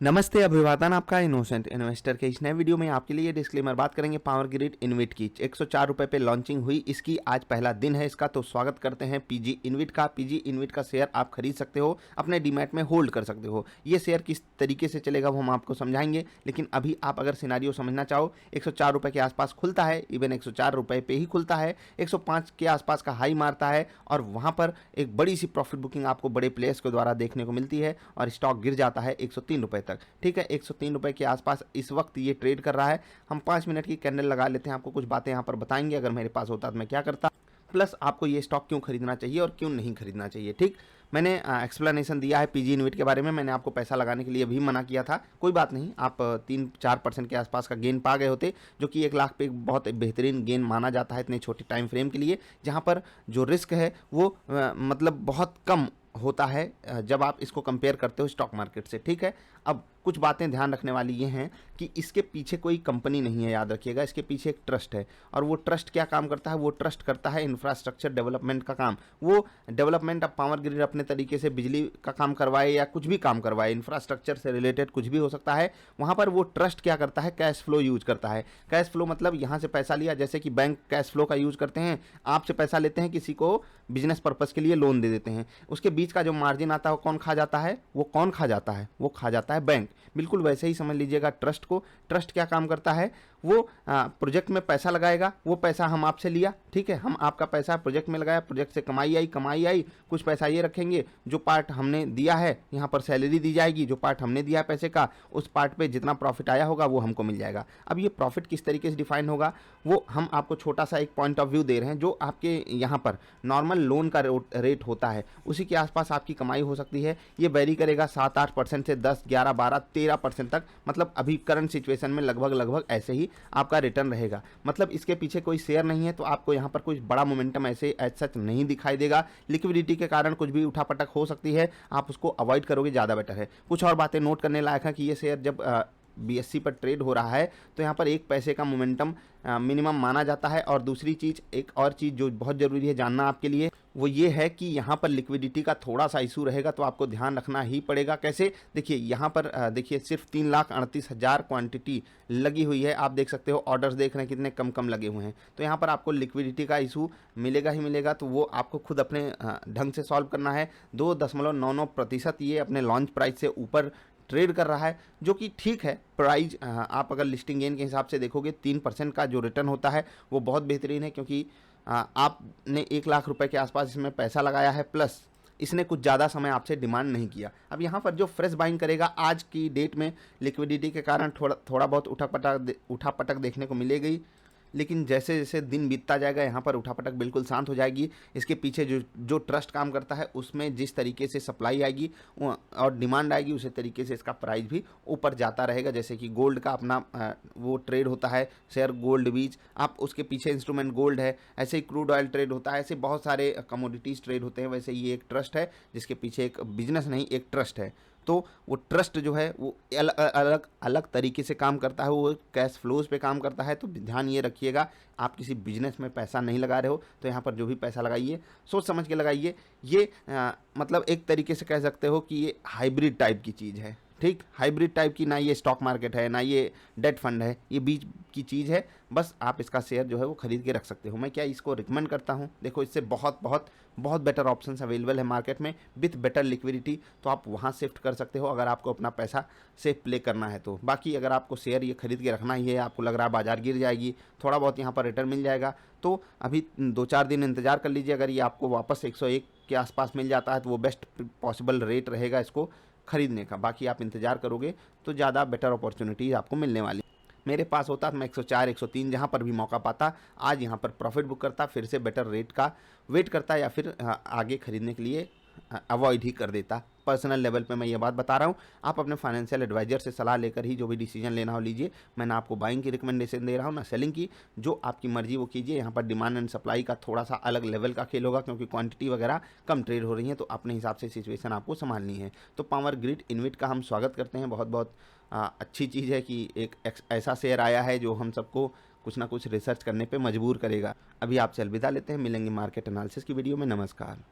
नमस्ते अभिवादन, आपका इनोसेंट इन्वेस्टर के इस नए वीडियो में आपके लिए डिस्क्लेमर बात करेंगे पावर ग्रिड इन्विट की। 104 रुपये पे लॉन्चिंग हुई, इसकी आज पहला दिन है इसका, तो स्वागत करते हैं पीजी इन्विट का। पीजी इन्विट का शेयर आप खरीद सकते हो, अपने डीमैट में होल्ड कर सकते हो। ये शेयर किस तरीके से चलेगा वो हम आपको समझाएंगे, लेकिन अभी आप अगर सिनारियो समझना चाहो, 104 रुपये के आसपास खुलता है, इवन 104 रुपये पे ही खुलता है, 105 के आसपास का हाई मारता है और वहाँ पर एक बड़ी सी प्रॉफिट बुकिंग आपको बड़े प्लेयर्स के द्वारा देखने को मिलती है और स्टॉक गिर जाता है 103 रुपये तक। ठीक है, 103 रुपये के आसपास इस वक्त ये ट्रेड कर रहा है। हम 5 मिनट की कैंडल लगा लेते हैं, आपको कुछ बातें यहाँ पर बताएंगे। अगर मेरे पास होता तो मैं क्या करता, प्लस आपको ये स्टॉक क्यों खरीदना चाहिए और क्यों नहीं खरीदना चाहिए। ठीक, मैंने एक्सप्लेनेशन दिया है पीजी इन्विट के बारे में। मैंने आपको पैसा लगाने के लिए भी मना किया था, कोई बात नहीं, आप 3-4% के आसपास का गेन पा गए होते, जो कि 1 लाख पे बहुत बेहतरीन गेन माना जाता है इतने छोटे टाइम फ्रेम के लिए, जहाँ पर जो रिस्क है वो मतलब बहुत कम होता है जब आप इसको कंपेयर करते हो स्टॉक मार्केट से। ठीक है, अब कुछ बातें ध्यान रखने वाली ये हैं कि इसके पीछे कोई कंपनी नहीं है, याद रखिएगा, इसके पीछे एक ट्रस्ट है। और वो ट्रस्ट क्या काम करता है, वो ट्रस्ट करता है इंफ्रास्ट्रक्चर डेवलपमेंट का काम। वो डेवलपमेंट अब पावर ग्रिड अपने तरीके से बिजली का काम करवाए या कुछ भी काम करवाए, इंफ्रास्ट्रक्चर से रिलेटेड कुछ भी हो सकता है, वहाँ पर वो ट्रस्ट क्या करता है, कैश फ्लो यूज करता है। कैश फ्लो मतलब यहाँ से पैसा लिया, जैसे कि बैंक कैश फ्लो का यूज करते हैं, आपसे पैसा लेते हैं, किसी को बिजनेस पर्पज़ के लिए लोन दे देते हैं, उसके बीच का जो मार्जिन आता है वो कौन खा जाता है, वो कौन खा जाता है, वो खा जाता है बैंक। बिल्कुल वैसे ही समझ लीजिएगा ट्रस्ट को। ट्रस्ट क्या काम करता है, वो प्रोजेक्ट में पैसा लगाएगा, वो पैसा हम आपसे लिया, ठीक है, हम आपका पैसा प्रोजेक्ट में लगाया, प्रोजेक्ट से कमाई आई, कुछ पैसा ये रखेंगे, जो पार्ट हमने दिया है यहाँ पर सैलरी दी जाएगी, जो पार्ट हमने दिया है पैसे का, उस पार्ट पे जितना प्रॉफिट आया होगा वो हमको मिल जाएगा। अब ये प्रॉफिट किस तरीके से डिफाइन होगा, वो हम आपको छोटा सा एक पॉइंट ऑफ व्यू दे रहे हैं। जो आपके यहाँ पर नॉर्मल लोन का रेट होता है उसी के आसपास आपकी कमाई हो सकती है। ये वेरी करेगा 7-8% से 10, 11, 12, 13% तक, मतलब अभी करंट सिचुएशन में लगभग ऐसे ही आपका रिटर्न रहेगा। मतलब इसके पीछे कोई शेयर नहीं है, तो आपको यहाँ पर कुछ बड़ा मोमेंटम ऐसे एज सच नहीं दिखाई देगा। लिक्विडिटी के कारण कुछ भी उठापटक हो सकती है, आप उसको अवॉइड करोगे ज़्यादा बेटर है। कुछ और बातें नोट करने लायक है कि ये शेयर जब बीएससी पर ट्रेड हो रहा है तो यहाँ पर 1 पैसे का मोमेंटम मिनिमम माना जाता है। और दूसरी चीज़, एक और चीज़ जो बहुत ज़रूरी है जानना आपके लिए, वो ये है कि यहाँ पर लिक्विडिटी का थोड़ा सा इशू रहेगा, तो आपको ध्यान रखना ही पड़ेगा। कैसे, देखिए यहाँ पर देखिए सिर्फ 3,38,000 क्वांटिटी लगी हुई है, आप देख सकते हो। ऑर्डर्स देख रहे हैं कितने कम लगे हुए हैं, तो यहाँ पर आपको लिक्विडिटी का इशू मिलेगा ही मिलेगा, तो वो आपको खुद अपने ढंग से सॉल्व करना है। 2.99% ये अपने लॉन्च प्राइस से ऊपर ट्रेड कर रहा है, जो कि ठीक है। प्राइस आप अगर लिस्टिंग गेन के हिसाब से देखोगे 3% का जो रिटर्न होता है वो बहुत बेहतरीन है, क्योंकि आपने 1 लाख रुपए के आसपास इसमें पैसा लगाया है, प्लस इसने कुछ ज़्यादा समय आपसे डिमांड नहीं किया। अब यहाँ पर जो फ्रेश बाइंग करेगा आज की डेट में लिक्विडिटी के कारण थोड़ा बहुत उठापटक देखने को मिलेगी, लेकिन जैसे जैसे दिन बीतता जाएगा यहाँ पर उठापटक बिल्कुल शांत हो जाएगी। इसके पीछे जो ट्रस्ट काम करता है उसमें जिस तरीके से सप्लाई आएगी और डिमांड आएगी, उसी तरीके से इसका प्राइस भी ऊपर जाता रहेगा। जैसे कि गोल्ड का अपना वो ट्रेड होता है, शेयर गोल्ड बीज, आप उसके पीछे इंस्ट्रूमेंट गोल्ड है, ऐसे ही क्रूड ऑयल ट्रेड होता है, ऐसे बहुत सारे कमोडिटीज़ ट्रेड होते हैं। वैसे ये एक ट्रस्ट है जिसके पीछे एक बिजनेस नहीं, एक ट्रस्ट है। तो वो ट्रस्ट जो है वो अलग तरीके से काम करता है, वो कैश फ्लोज पे काम करता है। तो ध्यान ये रखिएगा, आप किसी बिजनेस में पैसा नहीं लगा रहे हो तो यहाँ पर जो भी पैसा लगाइए सोच समझ के लगाइए। ये मतलब एक तरीके से कह सकते हो कि ये हाइब्रिड टाइप की चीज़ है। ठीक, हाइब्रिड टाइप की, ना ये स्टॉक मार्केट है ना ये डेट फंड है, ये बीच की चीज़ है। बस आप इसका शेयर जो है वो खरीद के रख सकते हो। मैं क्या इसको रिकमेंड करता हूँ, देखो इससे बहुत बेटर ऑप्शंस अवेलेबल है मार्केट में विथ बेटर लिक्विडिटी, तो आप वहाँ शिफ्ट कर सकते हो अगर आपको अपना पैसा से प्ले करना है तो। बाकी अगर आपको शेयर ये खरीद के रखना ही है, आपको लग रहा है बाजार गिर जाएगी, थोड़ा बहुत यहाँ पर रिटर्न मिल जाएगा, तो अभी 2-4 दिन इंतजार कर लीजिए। अगर ये आपको वापस 101 के आसपास मिल जाता है तो वो बेस्ट पॉसिबल रेट रहेगा इसको खरीदने का। बाकी आप इंतजार करोगे तो ज़्यादा बेटर अपॉर्चुनिटीज़ आपको मिलने वाली। मेरे पास होता तो मैं 104, 103 जहाँ पर भी मौका पाता आज यहाँ पर प्रॉफिट बुक करता, फिर से बेटर रेट का वेट करता, या फिर आगे खरीदने के लिए अवॉइड ही कर देता। पर्सनल लेवल पे मैं ये बात बता रहा हूँ, आप अपने फाइनेंशियल एडवाइजर से सलाह लेकर ही जो भी डिसीजन लेना हो लीजिए। मैं ना आपको बाइंग की रिकमेंडेशन दे रहा हूँ ना सेलिंग की, जो आपकी मर्जी वो कीजिए। यहाँ पर डिमांड एंड सप्लाई का थोड़ा सा अलग लेवल का खेल होगा, क्योंकि क्वांटिटी वगैरह कम ट्रेड हो रही है, तो अपने हिसाब से सिचुएशन आपको संभालनी है। तो पावर ग्रिड इन्विट का हम स्वागत करते हैं, बहुत अच्छी चीज़ है कि एक ऐसा शेयर आया है जो हम सबको कुछ ना कुछ रिसर्च करने पे मजबूर करेगा। अभी आपसे अलविदा लेते हैं, मिलेंगे मार्केट एनालिसिस की वीडियो में। नमस्कार।